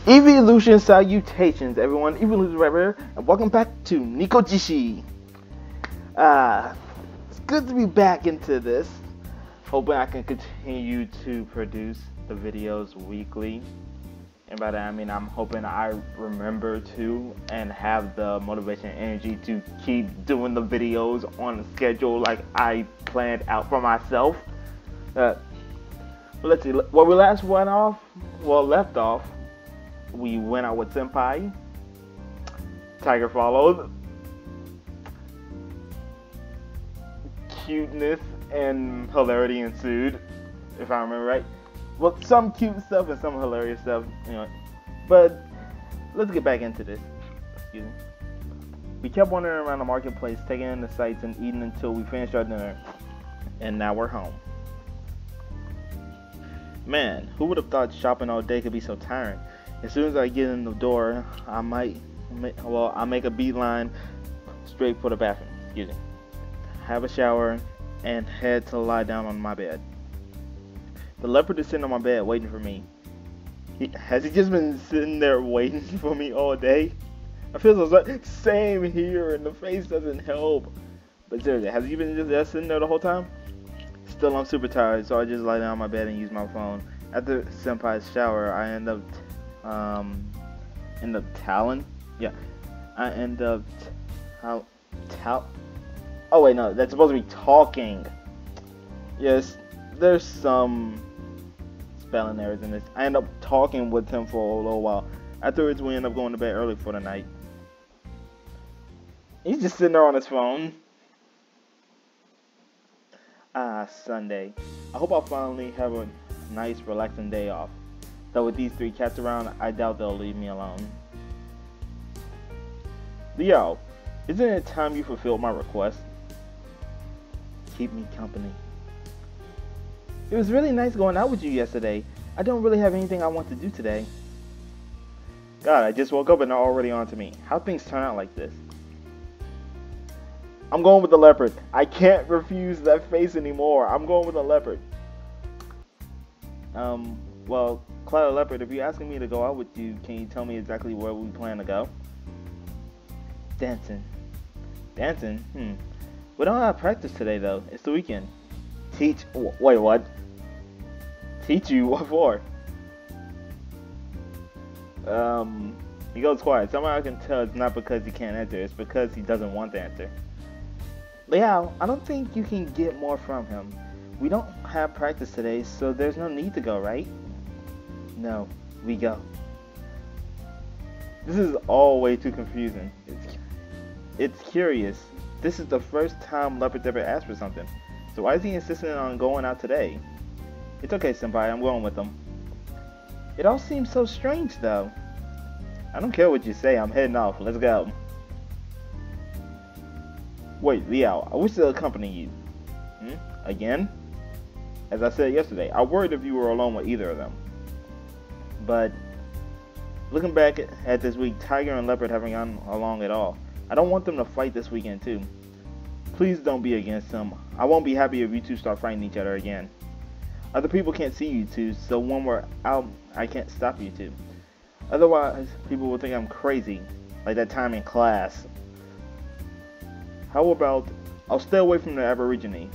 Evolution salutations, everyone. Evolution right here, and welcome back to Nekojishi. It's good to be back into this. Hoping I can continue to produce the videos weekly. And by that I mean I'm hoping I remember to and have the motivation and energy to keep doing the videos on the schedule like I planned out for myself. But let's see, where we left off. We went out with Senpai. Tiger followed. Cuteness and hilarity ensued, if I remember right. Well, some cute stuff and some hilarious stuff, you know. But let's get back into this. Excuse me. We kept wandering around the marketplace, taking in the sights and eating until we finished our dinner. And now we're home. Man, who would have thought shopping all day could be so tiring? As soon as I get in the door, I'll make a beeline straight for the bathroom. Excuse me. Have a shower and head to lie down on my bed. The leopard is sitting on my bed waiting for me. Has he just been sitting there waiting for me all day? I feel so sorry. Same here, and the face doesn't help. But seriously, has he been just sitting there the whole time? Still, I'm super tired, so I just lie down on my bed and use my phone. After Senpai's shower, I end up talon. Yeah, I end up oh wait, no, that's supposed to be talking. Yes, there's some spelling errors in this. I end up talking with him for a little while. Afterwards, we end up going to bed early for the night. He's just sitting there on his phone. Sunday. I hope I'll finally have a nice, relaxing day off. Though with these three cats around, I doubt they'll leave me alone. Leo, isn't it time you fulfilled my request? Keep me company. It was really nice going out with you yesterday. I don't really have anything I want to do today. God, I just woke up and they're already on to me. How things turn out like this? I'm going with the leopard. I can't refuse that face anymore. I'm going with the leopard. Well, Cloud Leopard, if you're asking me to go out with you, can you tell me exactly where we plan to go? Dancing. Dancing? We don't have practice today, though. It's the weekend. Teach? Wait, what? Teach you? What for? He goes quiet. Somehow I can tell it's not because he can't answer. It's because he doesn't want to answer. Liao, I don't think you can get more from him. We don't have practice today, so there's no need to go, right? No, we go. This is all way too confusing. It's curious. This is the first time Leopard ever asked for something. So why is he insisting on going out today? It's okay, Senpai, I'm going with him. It all seems so strange, though. I don't care what you say, I'm heading off. Let's go. Wait, Liao, I wish to accompany you. Again? As I said yesterday, I worried if you were alone with either of them. But looking back at this week, Tiger and Leopard haven't gone along at all. I don't want them to fight this weekend too. Please don't be against them. I won't be happy if you two start fighting each other again. Other people can't see you two, so when we're out, I can't stop you two. Otherwise, people will think I'm crazy, like that time in class. How about, I'll stay away from the Aborigine,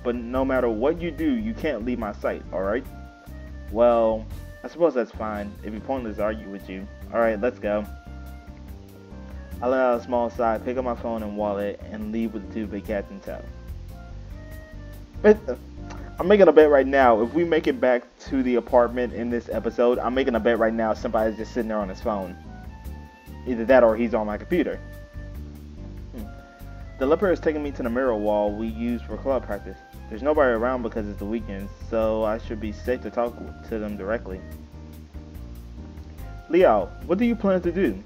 but no matter what you do, you can't leave my sight, alright? Well, I suppose that's fine. It'd be pointless to argue with you. Alright, let's go. I let out a small sigh, pick up my phone and wallet, and leave with the two big cats in tow. I'm making a bet right now. If we make it back to the apartment in this episode, I'm making a bet right now somebody's just sitting there on his phone. Either that or he's on my computer. The leopard is taking me to the mirror wall we use for club practice. There's nobody around because it's the weekend, so I should be safe to talk to them directly. Leo, what do you plan to do?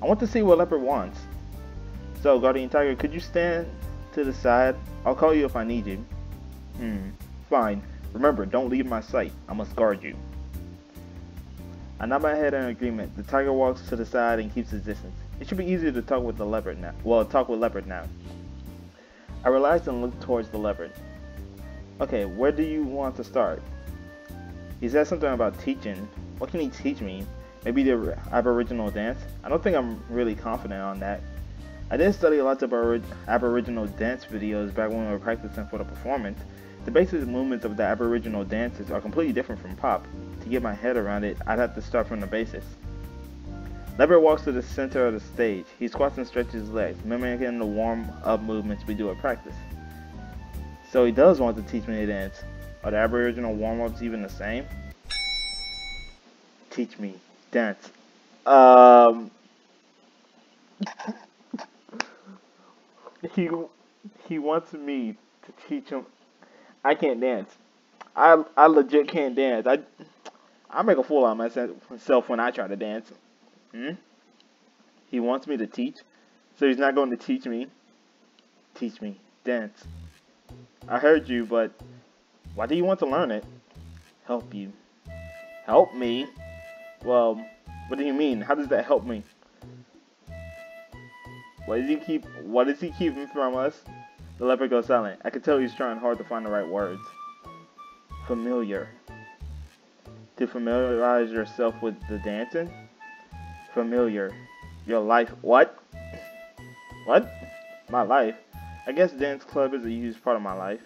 I want to see what Leopard wants. So, Guardian Tiger, could you stand to the side? I'll call you if I need you. Fine. Remember, don't leave my sight. I must guard you. I nod my head in agreement. The tiger walks to the side and keeps his distance. It should be easier to talk with the leopard now. Well, talk with Leopard now. I relaxed and looked towards the leopard. Okay, where do you want to start? He said something about teaching. What can he teach me? Maybe the Aboriginal dance? I don't think I'm really confident on that. I did study lots of Aboriginal dance videos back when we were practicing for the performance. The basic movements of the Aboriginal dances are completely different from pop. To get my head around it, I'd have to start from the basics. Leopard walks to the center of the stage. He squats and stretches his legs, mimicking the warm-up movements we do at practice. So he does want to teach me to dance. Are the Aboriginal warm-ups even the same? Teach me dance. He wants me to teach him. I can't dance. I legit can't dance. I make a fool out of myself when I try to dance. He wants me to teach, so he's not going to teach me. Teach me dance. I heard you, but why do you want to learn it? Help you. Help me? Well, what do you mean? How does that help me? What is he keeping from us? The leopard goes silent. I could tell he's trying hard to find the right words. Familiar. To familiarize yourself with the dancing? Familiar. Your life. What? What? My life? I guess dance club is a huge part of my life.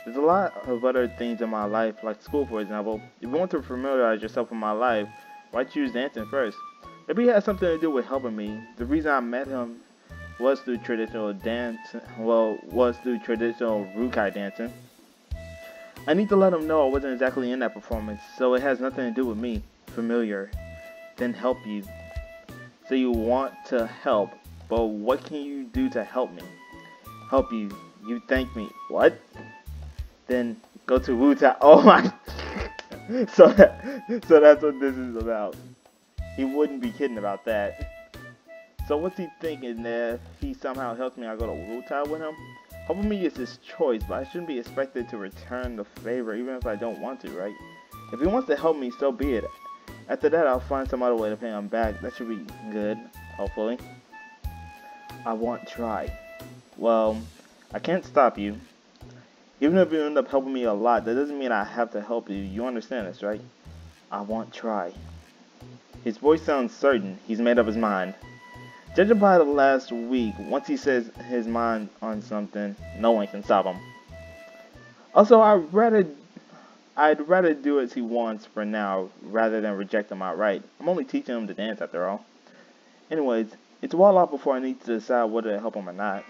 There's a lot of other things in my life, like school for example. If you want to familiarize yourself with my life, why choose dancing first? Maybe it has something to do with helping me. The reason I met him was through traditional dance, was through traditional Rukai dancing. I need to let him know I wasn't exactly in that performance, so it has nothing to do with me. Familiar. Then help you. So you want to help, but what can you do to help me? Help you. You thank me. What? Then go to Wu-Tai. Oh my. So that's what this is about. He wouldn't be kidding about that. So what's he thinking that if he somehow helps me, I go to Wu-Tai with him? Helping me is his choice, but I shouldn't be expected to return the favor even if I don't want to, right? If he wants to help me, so be it. After that, I'll find some other way to pay him back. That should be good, hopefully. I won't try. Well, I can't stop you. Even if you end up helping me a lot, that doesn't mean I have to help you. You understand this, right? I won't try. His voice sounds certain. He's made up his mind. Judging by the last week, once he says his mind on something, no one can stop him. Also, I'd rather do as he wants for now, rather than reject him outright. I'm only teaching him to dance after all. Anyways, it's a while off before I need to decide whether to help him or not.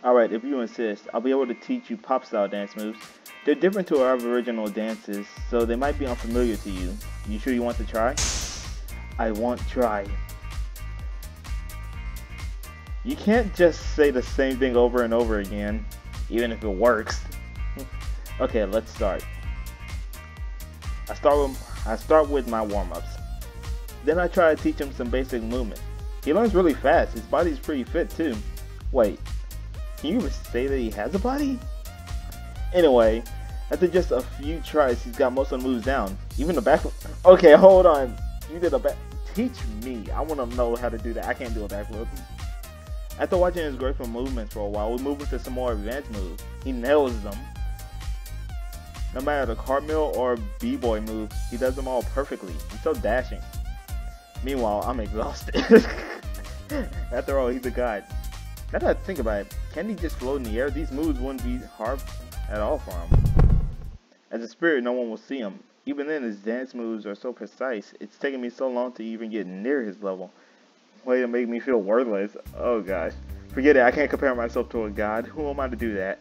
Alright, if you insist, I'll be able to teach you pop-style dance moves. They're different to our Aboriginal dances, so they might be unfamiliar to you. You sure you want to try? I won't try. You can't just say the same thing over and over again, even if it works. Okay, let's start. I start with my warm-ups. Then I try to teach him some basic movements. He learns really fast. His body's pretty fit too. Wait, can you even say that he has a body? Anyway, after just a few tries, he's got most of the moves down. Even the back. Okay, hold on. You did a back. Teach me. I want to know how to do that. I can't do a backflip. After watching his graceful movements for a while, we move into some more advanced moves. He nails them. No matter the cartwheel or b-boy move, he does them all perfectly. He's so dashing. Meanwhile, I'm exhausted. After all, he's a god. Now that I think about it, can't he just float in the air? These moves wouldn't be hard at all for him. As a spirit, no one will see him. Even then, his dance moves are so precise. It's taken me so long to even get near his level. Way to make me feel worthless. Oh gosh. Forget it, I can't compare myself to a god. Who am I to do that?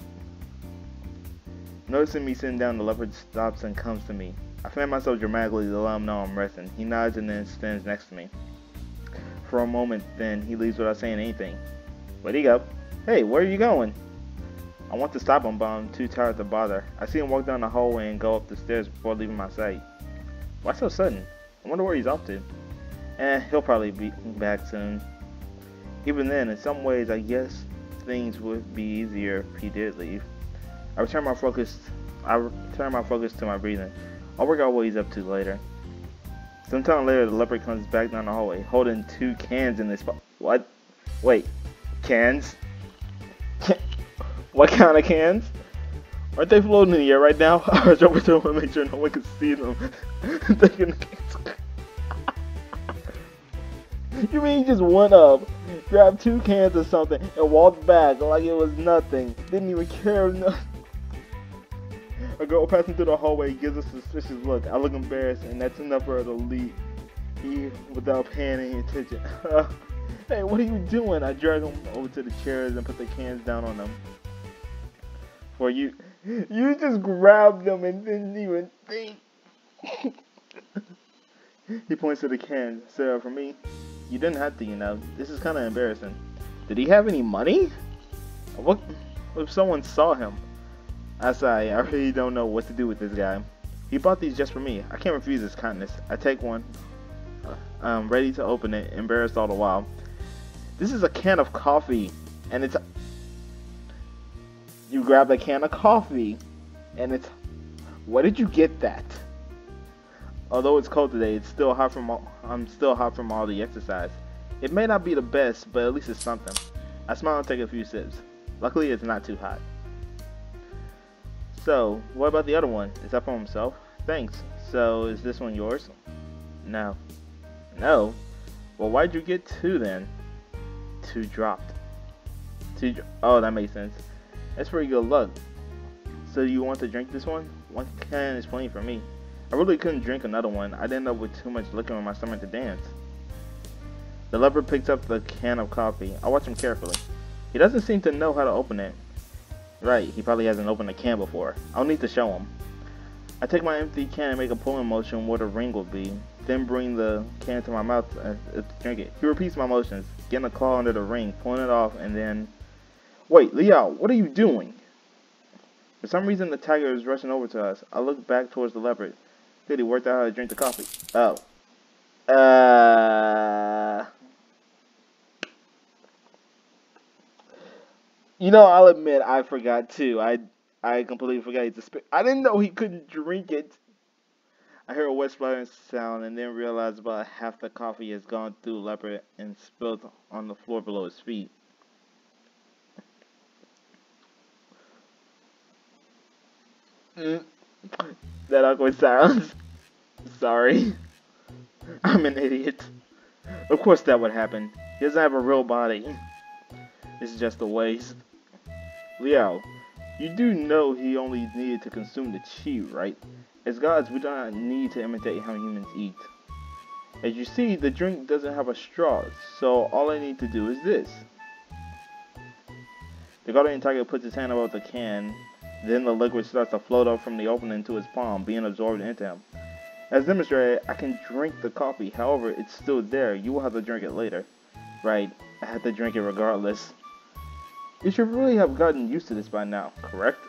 Noticing me sitting down, the leopard stops and comes to me. I fan myself dramatically to let him know I'm resting. He nods and then stands next to me. For a moment, then, he leaves without saying anything. Where'd he go? Hey, where are you going? I want to stop him, but I'm too tired to bother. I see him walk down the hallway and go up the stairs before leaving my sight. Why so sudden? I wonder where he's off to. He'll probably be back soon. Even then, in some ways, I guess things would be easier if he did leave. I return my focus to my breathing. I'll work out what he's up to later. Sometime later, the leopard comes back down the hallway, holding 2 cans in his What? Wait, cans? What kind of cans? Aren't they floating in the air right now? I was over to him to make sure no one could see them. Taking the cans. You mean he just went up, grabbed 2 cans or something, and walked back like it was nothing? Didn't even care enough. A girl passing through the hallway gives a suspicious look. I look embarrassed, and that's enough for her to leave without paying any attention. Hey, what are you doing? I drag him over to the chairs and put the cans down on them. For you just grabbed them and didn't even think. He points to the can. So for me, you didn't have to, you know. This is kind of embarrassing. Did he have any money? What if someone saw him? I sigh. I really don't know what to do with this guy. He bought these just for me. I can't refuse his kindness. I take one. I'm ready to open it, embarrassed all the while. This is a can of coffee, and it's... You grab a can of coffee, and it's... Where did you get that? Although it's cold today, I'm still hot from all the exercise. It may not be the best, but at least it's something. I smile and take a few sips. Luckily, it's not too hot. So, what about the other one? Is that for himself? Thanks. So, is this one yours? No. No? Well, why'd you get 2 then? 2 dropped. Oh, that makes sense. That's pretty good luck. So, you want to drink this one? 1 can is plenty for me. I really couldn't drink another one. I'd end up with too much liquor in my stomach to dance. The leopard picks up the can of coffee. I watch him carefully. He doesn't seem to know how to open it. Right, he probably hasn't opened a can before. I'll need to show him. I take my empty can and make a pulling motion where the ring will be, then bring the can to my mouth to drink it. He repeats my motions, getting a claw under the ring, pulling it off, and then... Wait, Liao, what are you doing? For some reason, the tiger is rushing over to us. I look back towards the leopard. Good, he worked out how to drink the coffee. Oh. You know, I'll admit, I forgot too. I completely forgot to spit. I didn't know he couldn't drink it. I hear a wet splattering sound and then realize about half the coffee has gone through leopard and spilled on the floor below his feet. That awkward silence. Sorry. I'm an idiot. Of course that would happen. He doesn't have a real body. It's just a waste. Liao, you do know he only needed to consume the chi, right? As gods, we do not need to imitate how humans eat. As you see, the drink doesn't have a straw, so all I need to do is this. The guardian tiger puts his hand above the can, then the liquid starts to float up from the opening to his palm, being absorbed into him. As demonstrated, I can drink the coffee, however, it's still there. You will have to drink it later. Right, I have to drink it regardless. You should really have gotten used to this by now, correct?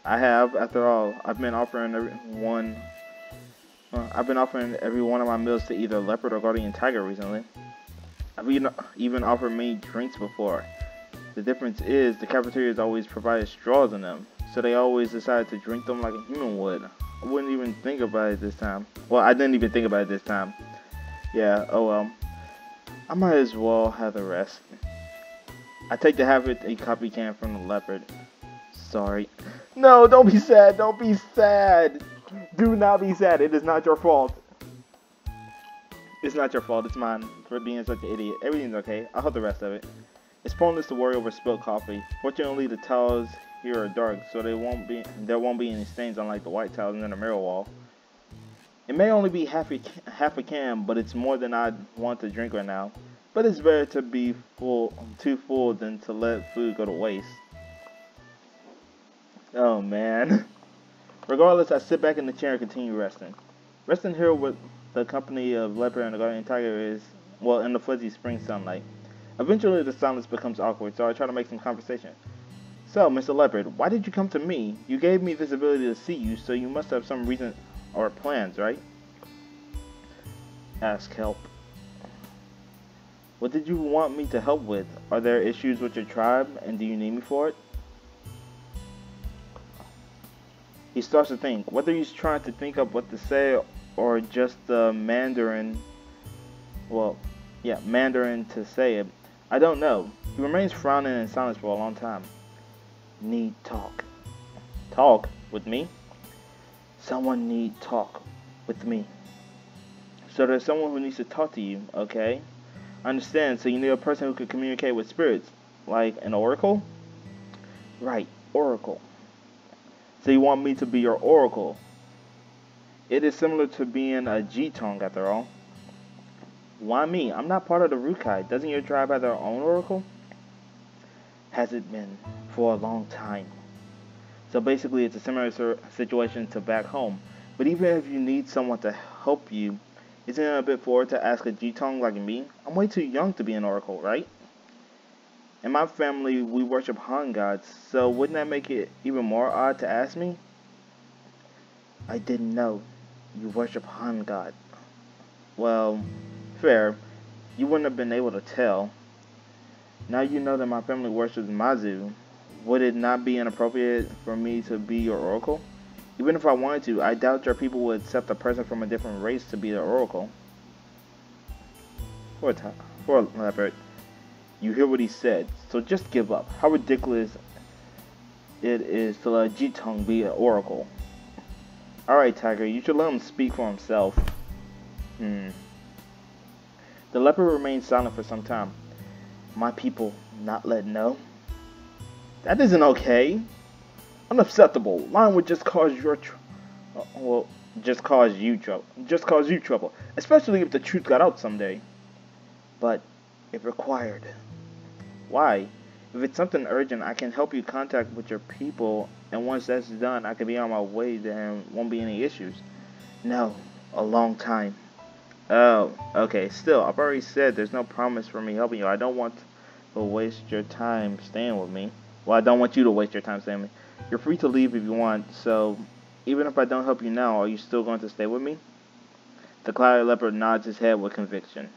I have, after all. I've been offering every one of my meals to either leopard or guardian tiger recently. I've even offered many drinks before. The difference is the cafeterias always provided straws in them, so they always decided to drink them like a human would. I wouldn't even think about it this time. Well, I didn't even think about it this time. Yeah, oh well. I might as well have the rest. I take the half a coffee can from the leopard. Sorry. No, don't be sad. Don't be sad. Do not be sad. It is not your fault. It's not your fault. It's mine for being such an idiot. Everything's okay. I'll have the rest of it. It's pointless to worry over spilled coffee. Fortunately, the tiles here are dark, so there won't be any stains unlike the white tiles in the mirror wall. It may only be half a can, but it's more than I'd want to drink right now. But it's better to be too full than to let food go to waste. Oh man. Regardless, I sit back in the chair and continue resting. Resting here with the company of leopard and the guardian tiger is, well, in the fuzzy spring sunlight. Eventually the silence becomes awkward, so I try to make some conversation. So, Mr. Leopard, why did you come to me? You gave me this ability to see you, so you must have some reason or plans, right? Ask help. What did you want me to help with? Are there issues with your tribe, and do you need me for it? He starts to think, whether he's trying to think of what to say or just the Mandarin to say it. I don't know. He remains frowning in silence for a long time. Need talk. Talk? With me? Someone need talk with me. So there's someone who needs to talk to you, okay? I understand, so you need a person who can communicate with spirits, like an oracle? Right, oracle. So you want me to be your oracle? It is similar to being a G-Tongue after all. Why me? I'm not part of the Rukai. Doesn't your tribe have their own oracle? Has it been for a long time? So basically it's a similar situation to back home. But even if you need someone to help you, isn't it a bit forward to ask a G-Tongue like me? I'm way too young to be an oracle, right? In my family, we worship Han gods, so wouldn't that make it even more odd to ask me? I didn't know you worship Han god. Well, fair. You wouldn't have been able to tell. Now you know that my family worships Mazu. Would it not be inappropriate for me to be your oracle? Even if I wanted to, I doubt your people would accept a person from a different race to be their oracle. Poor Leopard. You hear what he said, so just give up. How ridiculous it is to let G-Tongue be an oracle. Alright, Tiger, you should let him speak for himself. The leopard remained silent for some time. My people not let know? That isn't okay. Unacceptable. Lying would just cause you trouble. Especially if the truth got out someday. But if required. Why? If it's something urgent, I can help you contact with your people, and once that's done, I can be on my way, then won't be any issues. No, a long time. Oh, okay, still, I've already said there's no promise for me helping you. I don't want to waste your time staying with me. Well, I don't want you to waste your time staying with me. You're free to leave if you want, so even if I don't help you now, are you still going to stay with me? The clouded leopard nods his head with conviction.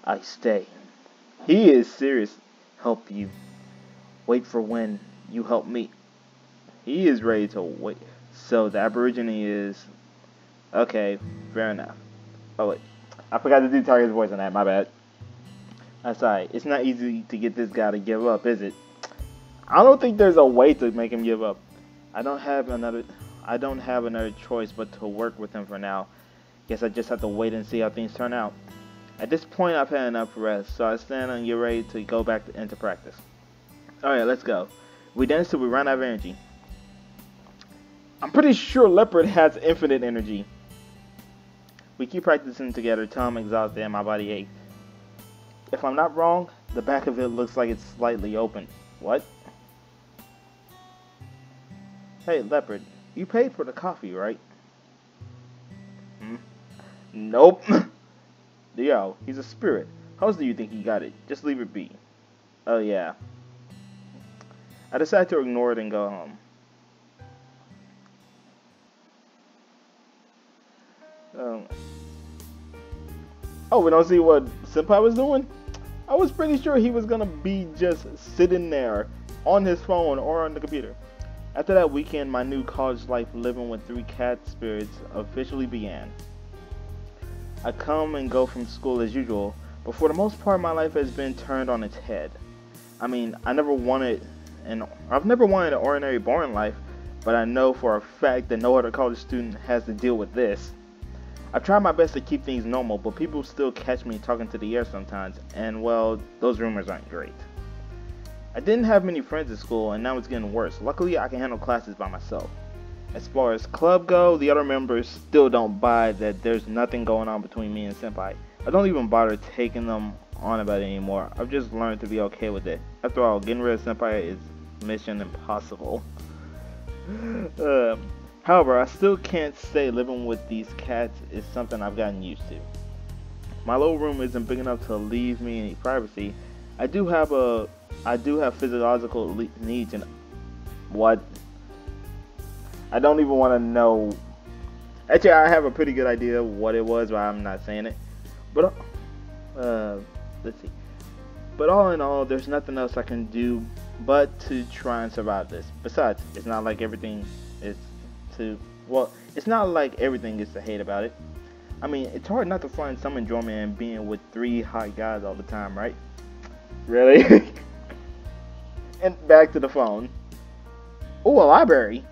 I stay. He is serious. Help you. Wait for when you help me. He is ready to wait. So the Aborigine is... Okay, fair enough. Oh wait, I forgot to do Tiger's voice on that, my bad. That's alright. It's not easy to get this guy to give up, is it? I don't think there's a way to make him give up. I don't have another choice but to work with him for now. Guess I just have to wait and see how things turn out. At this point, I've had enough rest, so I stand and get ready to go back into practice. Alright, let's go. We dance till we run out of energy. I'm pretty sure Leopard has infinite energy. We keep practicing together till I'm exhausted and my body aches. If I'm not wrong, the back of it looks like it's slightly open. What? Hey, Leopard, you paid for the coffee, right? Nope. Yo, he's a spirit. How else do you think he got it? Just leave it be. Oh, yeah. I decided to ignore it and go home. Oh, we don't see what Senpai was doing? I was pretty sure he was gonna be just sitting there on his phone or on the computer. After that weekend, my new college life living with 3 cat spirits officially began. I come and go from school as usual, but for the most part my life has been turned on its head. I mean, I've never wanted an ordinary boring life, but I know for a fact that no other college student has to deal with this. I've tried my best to keep things normal, but people still catch me talking to the air sometimes, and well, those rumors aren't great. I didn't have many friends at school, and now it's getting worse. Luckily, I can handle classes by myself. As far as club go, the other members still don't buy that there's nothing going on between me and Senpai. I don't even bother taking them on about it anymore. I've just learned to be okay with it. After all, getting rid of Senpai is mission impossible. However, I still can't say living with these cats is something I've gotten used to. My little room isn't big enough to leave me any privacy. I do have physiological needs and what? I don't even want to know. Actually, I have a pretty good idea of what it was, but I'm not saying it. But let's see. But all in all, there's nothing else I can do but to try and survive this. Besides, it's not like everything is to hate about it. I mean, it's hard not to find some enjoyment in being with 3 hot guys all the time, right? Really? And back to the phone. Oh, a library.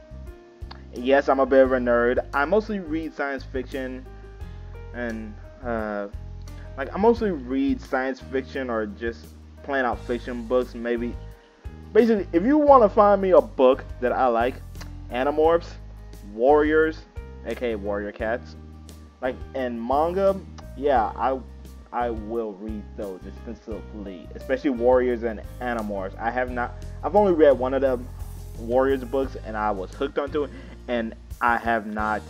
Yes, I'm a bit of a nerd. I mostly read science fiction and Like, I mostly read science fiction or just plain out fiction books. Maybe, basically, if you want to find me a book that I like, Animorphs, Warriors, aka Warrior Cats, like, and manga, yeah, I will read those extensively, especially Warriors and Animorphs. I've only read one of them Warriors books, and I was hooked onto it, and I have not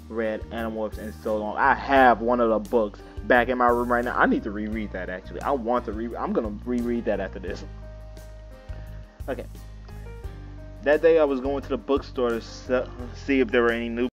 read Animorphs in so long. I have one of the books back in my room right now. I need to reread that, actually. I'm gonna reread that after this. Okay. That day I was going to the bookstore to see if there were any new